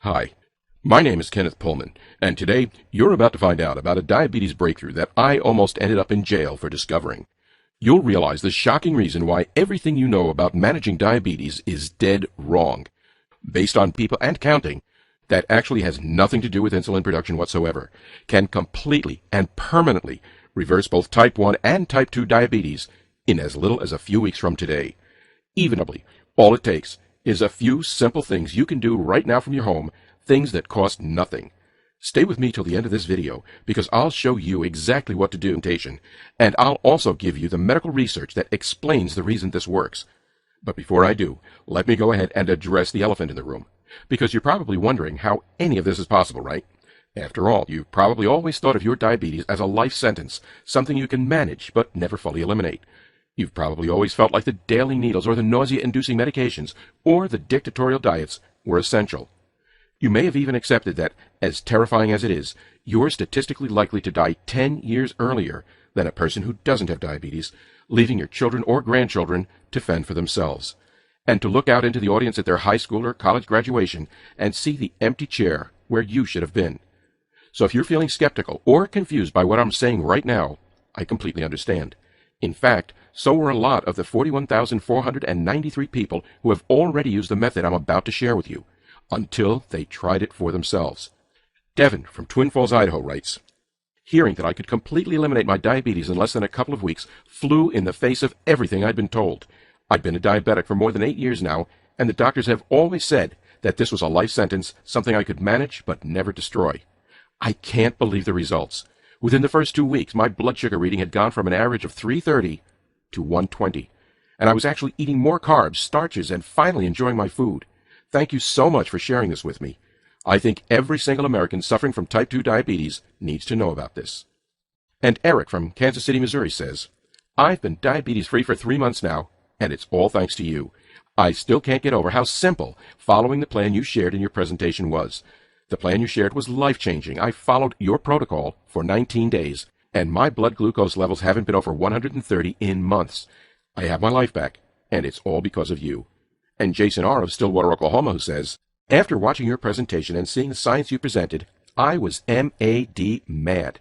Hi, my name is Kenneth Pullman, and today you're about to find out about a diabetes breakthrough that I almost ended up in jail for discovering. You'll realize the shocking reason why everything you know about managing diabetes is dead wrong, based on people and counting, that actually has nothing to do with insulin production whatsoever, can completely and permanently reverse both type 1 and type 2 diabetes in as little as a few weeks from today. Evenly, all it takes is a few simple things you can do right now from your home, things that cost nothing. Stay with me till the end of this video, because I'll show you exactly what to do, and I'll also give you the medical research that explains the reason this works. But before I do, let me go ahead and address the elephant in the room, because you're probably wondering how any of this is possible, right? After all, you've probably always thought of your diabetes as a life sentence, something you can manage but never fully eliminate. You've probably always felt like the daily needles or the nausea-inducing medications or the dictatorial diets were essential. You may have even accepted that, as terrifying as it is, you're statistically likely to die 10 years earlier than a person who doesn't have diabetes, leaving your children or grandchildren to fend for themselves, and to look out into the audience at their high school or college graduation and see the empty chair where you should have been. So if you're feeling skeptical or confused by what I'm saying right now, I completely understand. In fact, so were a lot of the 41,493 people who have already used the method I'm about to share with you, until they tried it for themselves. Devin from Twin Falls, Idaho writes, "Hearing that I could completely eliminate my diabetes in less than a couple of weeks flew in the face of everything I'd been told. I'd been a diabetic for more than 8 years now, and the doctors have always said that this was a life sentence, something I could manage but never destroy. I can't believe the results. Within the first 2 weeks, my blood sugar reading had gone from an average of 330 to 120, and I was actually eating more carbs, starches, and finally enjoying my food. Thank you so much for sharing this with me. I think every single American suffering from type 2 diabetes needs to know about this." And Eric from Kansas City, Missouri says, "I've been diabetes-free for 3 months now, and it's all thanks to you. I still can't get over how simple following the plan you shared in your presentation was. The plan you shared was life-changing. I followed your protocol for 19 days, and my blood glucose levels haven't been over 130 in months. I have my life back, and it's all because of you." And Jason R. of Stillwater, Oklahoma, who says, "After watching your presentation and seeing the science you presented, I was mad.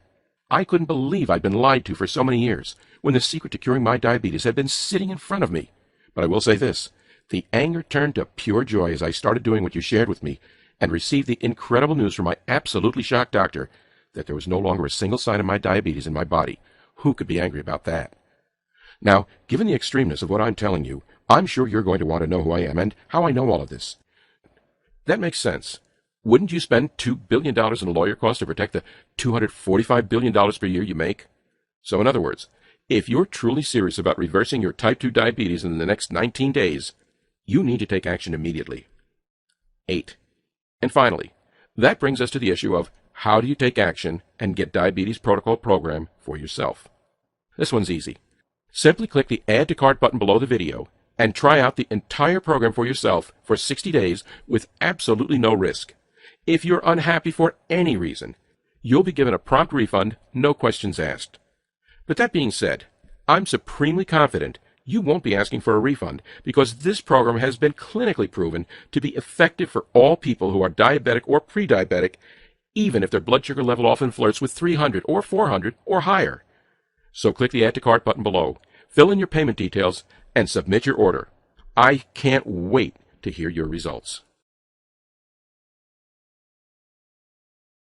I couldn't believe I'd been lied to for so many years, when the secret to curing my diabetes had been sitting in front of me. But I will say this, the anger turned to pure joy as I started doing what you shared with me, and received the incredible news from my absolutely shocked doctor that there was no longer a single sign of my diabetes in my body. Who could be angry about that?" Now, given the extremeness of what I'm telling you, I'm sure you're going to want to know who I am and how I know all of this. That makes sense. Wouldn't you spend $2 billion in lawyer costs to protect the $245 billion per year you make? So in other words, if you're truly serious about reversing your type 2 diabetes in the next 19 days, you need to take action immediately. 8. And finally, that brings us to the issue of how do you take action and get diabetes protocol program for yourself? This one's easy. Simply click the Add to Cart button below the video and try out the entire program for yourself for 60 days with absolutely no risk. If you're unhappy for any reason, you'll be given a prompt refund, no questions asked. But that being said, I'm supremely confident you won't be asking for a refund, because this program has been clinically proven to be effective for all people who are diabetic or pre-diabetic, even if their blood sugar level often flirts with 300 or 400 or higher. So click the Add to Cart button below, fill in your payment details, and submit your order. I can't wait to hear your results.